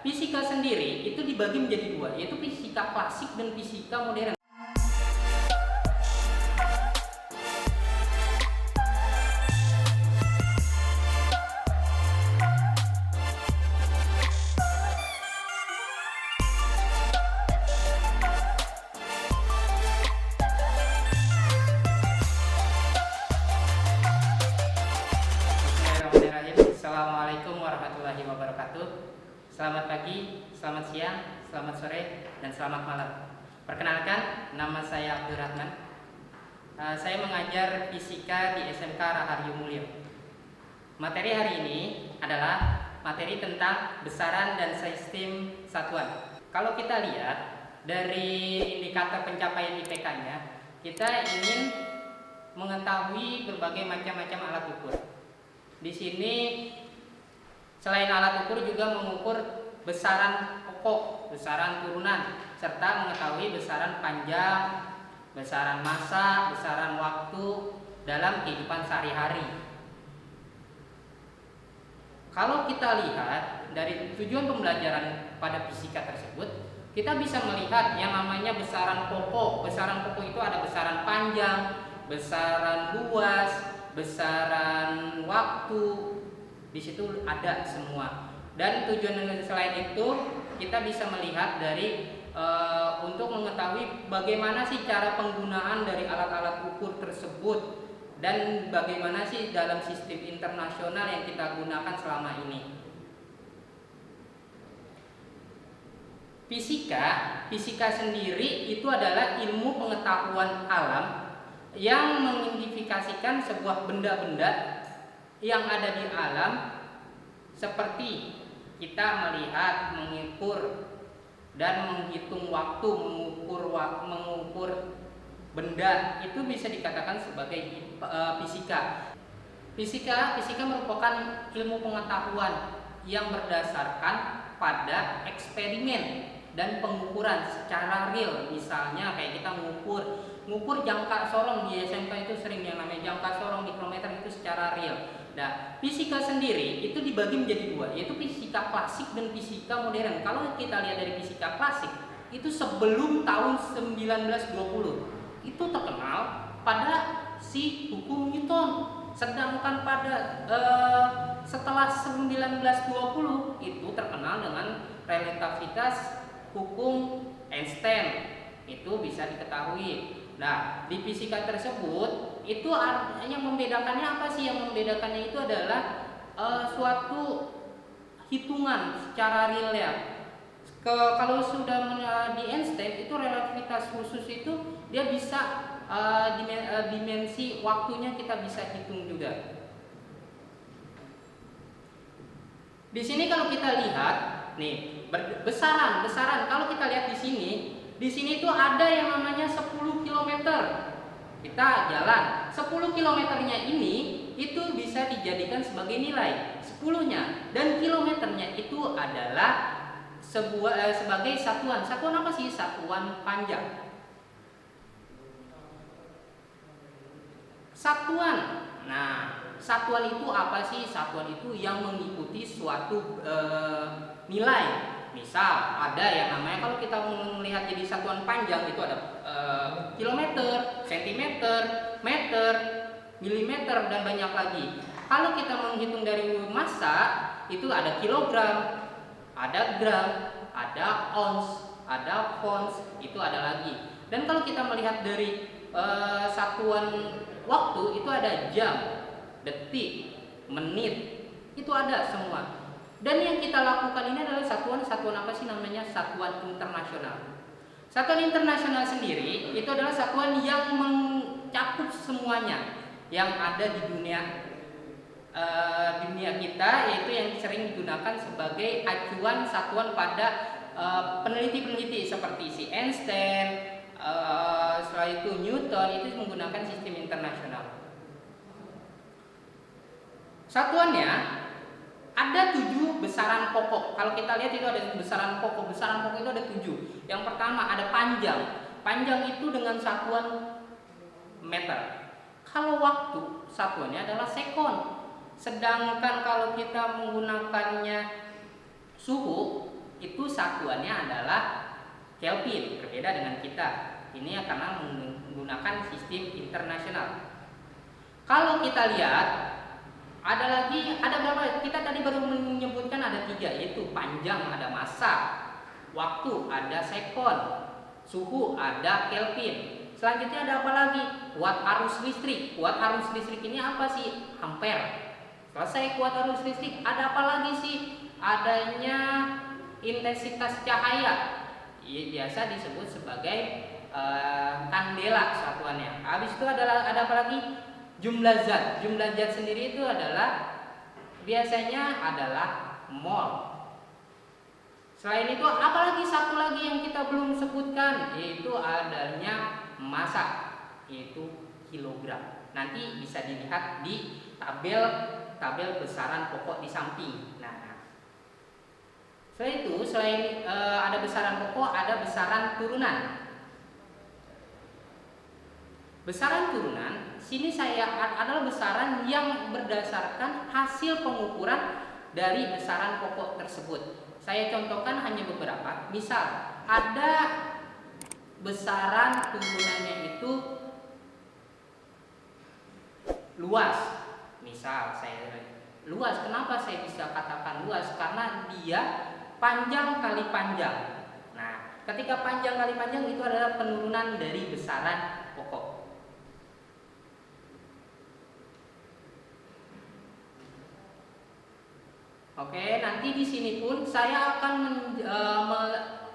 fisika sendiri itu dibagi menjadi dua, yaitu fisika klasik dan fisika modern. Assalamualaikum warahmatullahi wabarakatuh. Selamat pagi, selamat siang, selamat sore, dan selamat malam. Perkenalkan, nama saya Abdul Rahman. Saya mengajar fisika di SMK Raharjo Mulyo. Materi hari ini adalah materi tentang besaran dan sistem satuan. Kalau kita lihat dari indikator pencapaian IPK-nya, kita ingin mengetahui berbagai macam-macam alat ukur. Di sini selain alat ukur juga mengukur besaran pokok, besaran turunan, serta mengetahui besaran panjang, besaran massa, besaran waktu dalam kehidupan sehari-hari. Kalau kita lihat dari tujuan pembelajaran pada fisika tersebut, kita bisa melihat yang namanya besaran pokok. Besaran pokok itu ada besaran panjang, besaran luas, besaran waktu, di situ ada semua. Dan tujuan selain itu kita bisa melihat dari untuk mengetahui bagaimana sih cara penggunaan dari alat-alat ukur tersebut dan bagaimana sih dalam sistem internasional yang kita gunakan selama ini. Fisika sendiri itu adalah ilmu pengetahuan alam yang mengidentifikasikan sebuah benda-benda yang ada di alam, seperti kita melihat, mengukur dan menghitung waktu, mengukur benda, itu bisa dikatakan sebagai fisika. Fisika merupakan ilmu pengetahuan yang berdasarkan pada eksperimen dan pengukuran secara real. Misalnya kayak kita mengukur jangka sorong di SMK itu sering yang namanya jangka sorong di kilometer itu secara real. Nah, fisika sendiri itu dibagi menjadi dua, yaitu fisika klasik dan fisika modern. Kalau kita lihat dari fisika klasik, itu sebelum tahun 1920 itu terkenal pada si hukum Newton. Sedangkan pada setelah 1920 itu terkenal dengan relativitas hukum Einstein. Itu bisa diketahui. Nah, di fisika tersebut itu yang membedakannya apa sih? Yang membedakannya itu adalah suatu hitungan secara real ya. Kalau sudah di Einstein itu relativitas khusus itu dia bisa dimensi waktunya kita bisa hitung juga. Di sini kalau kita lihat nih besaran kalau kita lihat di sini tuh ada yang namanya 10 km. Kita jalan 10 kilometernya ini itu bisa dijadikan sebagai nilai 10-nya, dan kilometernya itu adalah sebagai satuan. Satuan apa sih? Satuan panjang. Satuan. Nah, satuan itu apa sih? Satuan itu yang mengikuti suatu nilai. Misal ada yang namanya, kalau kita melihat jadi satuan panjang itu ada kilometer, sentimeter, meter, milimeter, dan banyak lagi. Kalau kita menghitung dari massa itu ada kilogram, ada gram, ada ons, ada fons, itu ada lagi. Dan kalau kita melihat dari satuan waktu itu ada jam, detik, menit, itu ada semua. Dan yang kita lakukan ini adalah satuan apa sih namanya? Satuan internasional. Satuan internasional sendiri itu adalah satuan yang mencakup semuanya yang ada di dunia kita, yaitu yang sering digunakan sebagai acuan satuan pada peneliti-peneliti seperti si Einstein, setelah itu Newton, itu menggunakan sistem internasional. Satuannya ada 7 besaran pokok. Kalau kita lihat itu ada besaran pokok. Besaran pokok itu ada 7. Yang pertama ada panjang. Panjang itu dengan satuan meter. Kalau waktu satuannya adalah sekon. Sedangkan kalau kita menggunakannya suhu satuannya adalah Kelvin, berbeda dengan kita. Ini karena menggunakan sistem internasional. Kalau kita lihat ada berapa? Kita tadi baru menyebutkan ada 3, yaitu panjang, ada massa, waktu, ada sekon, suhu, ada Kelvin. Selanjutnya ada apa lagi? Kuat arus listrik. Kuat arus listrik ini apa sih? Ampere. Selesai kuat arus listrik, ada apa lagi sih? Adanya intensitas cahaya. Biasa disebut sebagai kandela satuannya. Habis itu ada apa lagi? Jumlah zat. Jumlah zat sendiri itu adalah biasanya adalah mol. Selain itu apalagi satu lagi yang kita belum sebutkan, yaitu adanya massa, yaitu kilogram. Nanti bisa dilihat di tabel besaran pokok di samping. Nah, setelah itu selain ada besaran pokok, ada besaran turunan. Besaran turunan sini adalah besaran yang berdasarkan hasil pengukuran dari besaran pokok tersebut. Saya contohkan hanya beberapa. Misal ada besaran turunannya itu luas. Misal luas, kenapa saya bisa katakan luas? Karena dia panjang kali panjang. Nah, ketika panjang kali panjang itu adalah penurunan dari besaran pokok. Oke, nanti di sini pun saya akan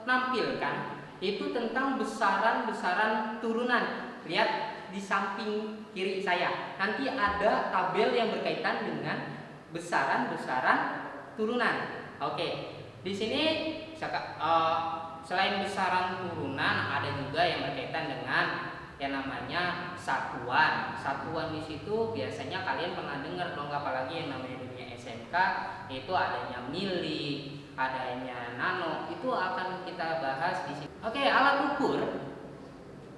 menampilkan itu tentang besaran-besaran turunan. Lihat di samping kiri saya. Nanti ada tabel yang berkaitan dengan besaran-besaran turunan. Oke, di sini selain besaran turunan ada juga yang berkaitan dengan yang namanya satuan. Satuan di situ biasanya kalian pernah dengar dong, apalagi yang namanya dunia SMK, itu adanya mili, adanya nano, itu akan kita bahas di sini. Oke, alat ukur.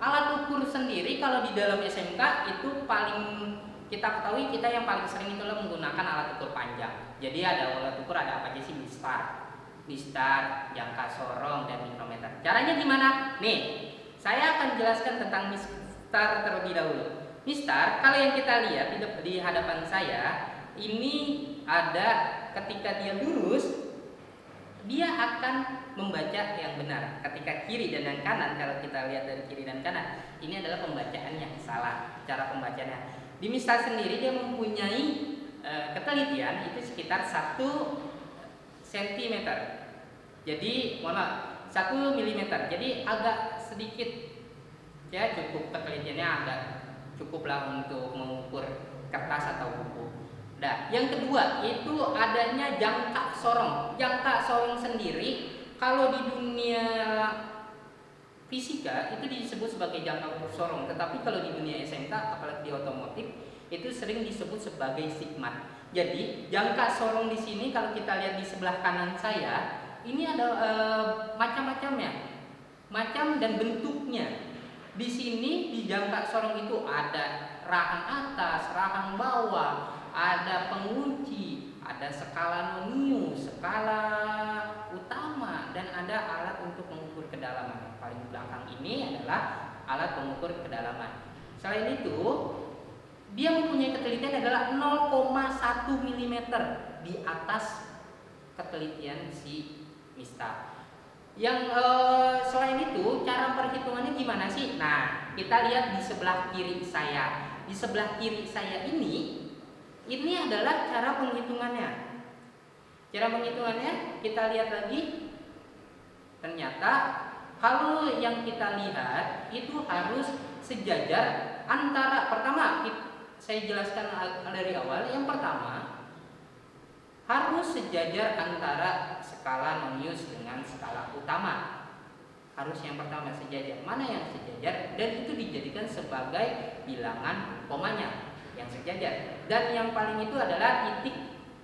Alat ukur sendiri kalau di dalam SMK itu paling kita ketahui, kita yang paling sering itu menggunakan alat ukur panjang. Jadi ada alat ukur, ada apa aja sih? Mistar, jangka sorong, dan mikrometer. Caranya gimana? Nih, saya akan jelaskan tentang mistar terlebih dahulu. Mistar, kalau yang kita lihat di hadapan saya, ini ada ketika dia lurus, dia akan membaca yang benar. Ketika kiri dan kanan, kalau kita lihat dari kiri dan kanan, ini adalah pembacaan yang salah, cara pembacaannya. Di mistar sendiri dia mempunyai ketelitian itu sekitar 1 cm. Jadi, mohon maaf, 1 mm. Jadi agak sedikit, ya, cukup ketelitiannya agak cukuplah untuk mengukur kertas atau buku. Nah, yang kedua itu adanya jangka sorong. Jangka sorong sendiri kalau di dunia fisika itu disebut sebagai jangka sorong, tetapi kalau di dunia SMK apalagi di otomotif itu sering disebut sebagai sigma. Jadi jangka sorong di sini kalau kita lihat di sebelah kanan saya, ini ada macam-macamnya, macam dan bentuknya. Di sini di jangka sorong itu ada rahang atas, rahang bawah, ada pengunci, ada skala nonius, skala utama, dan ada alat untuk mengukur kedalaman. Yang paling belakang ini adalah alat pengukur kedalaman. Selain itu, dia mempunyai ketelitian adalah 0,1 mm di atas ketelitian si mistar. Yang selain itu, cara perhitungannya gimana sih? Nah, kita lihat di sebelah kiri saya. Di sebelah kiri saya ini adalah cara penghitungannya. Cara penghitungannya kita lihat lagi. Ternyata kalau yang kita lihat itu harus sejajar antara, pertama saya jelaskan dari awal. Yang pertama harus sejajar antara skala nonius dengan skala utama. Harus yang pertama sejajar. Mana yang sejajar? Dan itu dijadikan sebagai bilangan komanya yang sejajar. Dan yang paling itu adalah titik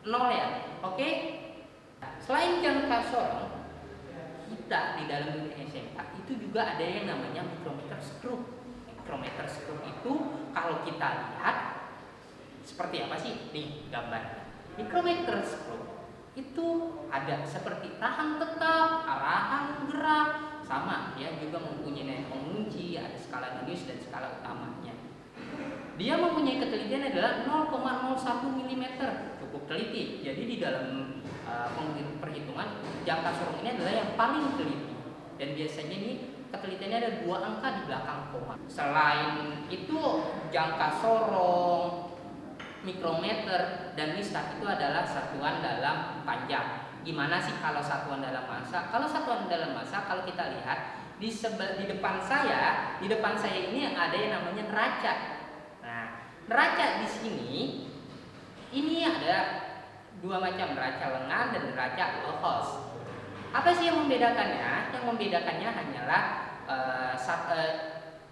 0 ya. Oke? Selain jangka sorong, kita di dalam dunia SMK itu juga ada yang namanya micrometer screw. Micrometer screw itu kalau kita lihat seperti apa sih? Nih gambarnya. Micrometer screw itu ada seperti rahang tetap, arahan gerak, sama dia juga mempunyai pengunci, ada skala radius dan skala utamanya. Dia mempunyai ketelitian adalah 0,01 mm, cukup teliti. Jadi di dalam perhitungan jangka sorong ini adalah yang paling teliti. Dan biasanya ini ketelitiannya ada 2 angka di belakang koma. Selain itu jangka sorong, mikrometer, dan listak itu adalah satuan dalam panjang. Gimana sih kalau satuan dalam massa? Kalau satuan dalam massa, kalau kita lihat di depan saya ini ada yang namanya neraca. Nah, neraca di sini ini ada 2 macam, neraca lengan dan neraca Oghuz. Apa sih yang membedakannya? Yang membedakannya hanyalah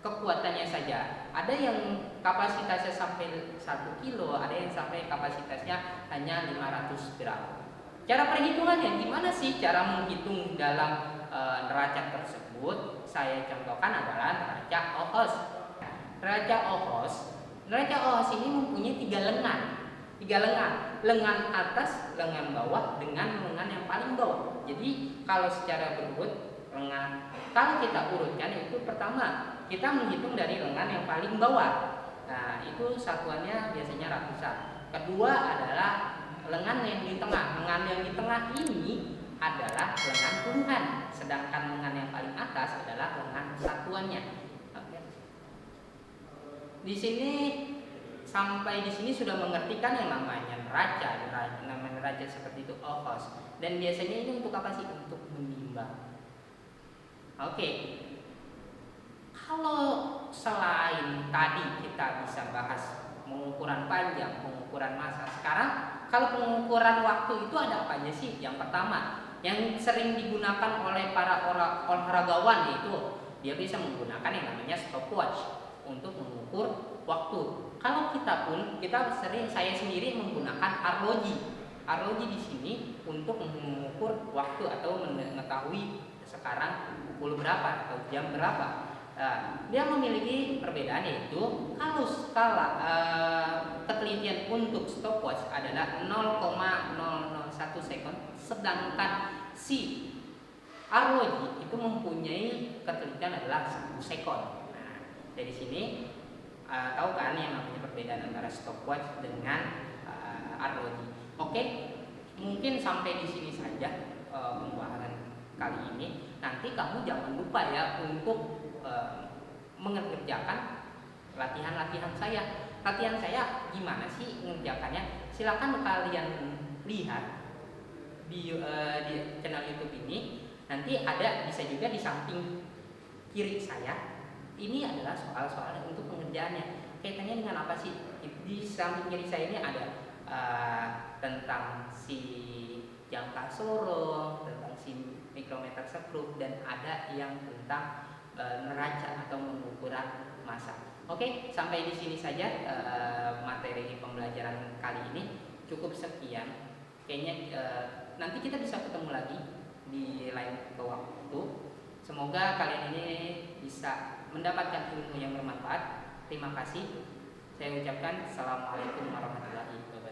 kekuatannya saja. Ada yang kapasitasnya sampai 1 kilo, ada yang sampai kapasitasnya hanya 500 gram. Cara perhitungannya gimana sih? Cara menghitung dalam neraca tersebut saya contohkan adalah neraca Oghuz. Neraca Oghuz ini mempunyai 3 lengan. 3 lengan, lengan atas, lengan bawah, dengan lengan yang paling bawah. Jadi kalau secara berurut lengan, kalau kita urutkan itu pertama kita menghitung dari lengan yang paling bawah. Nah, itu satuannya biasanya ratusan. Kedua adalah lengan yang di tengah. Lengan yang di tengah ini adalah lengan puluhan, sedangkan lengan yang paling atas adalah lengan satuannya. Oke. Di sini sampai di sini sudah mengertikan yang namanya neraca seperti itu Oghuz. Dan biasanya ini untuk apa sih? Untuk menimbang. Oke. Kalau selain tadi kita bisa bahas pengukuran panjang, pengukuran massa, sekarang kalau pengukuran waktu itu ada apa aja sih? Yang pertama, yang sering digunakan oleh para olahragawan yaitu dia bisa menggunakan yang namanya stopwatch untuk mengukur waktu. Kalau saya sendiri menggunakan arloji. Arloji di sini untuk mengukur waktu atau mengetahui sekarang pukul berapa atau jam berapa. Dia memiliki perbedaan, yaitu kalau skala ketelitian untuk stopwatch adalah 0,001 second, sedangkan si arloji itu mempunyai ketelitian adalah 1 second. Nah, dari sini tahu kan yang namanya perbedaan antara stopwatch dengan arloji. Oke, mungkin sampai di sini saja pembahasan kali ini. Nanti kamu jangan lupa ya untuk mengerjakan latihan-latihan saya. Latihan saya gimana sih mengerjakannya? Silakan kalian lihat di channel YouTube ini. Nanti ada bisa juga di samping kiri saya. Ini adalah soal-soal untuk pengerjaannya. Kaitannya dengan apa sih? Di samping kiri saya ini ada tentang si jangka sorong, tentang si mikrometer stroke, dan ada yang tentang neraca atau pengukuran massa. Oke, sampai di sini saja materi pembelajaran kali ini. Cukup sekian. Kayaknya nanti kita bisa ketemu lagi di lain waktu. Semoga kalian ini bisa mendapatkan ilmu yang bermanfaat. Terima kasih. Saya ucapkan assalamualaikum warahmatullahi wabarakatuh.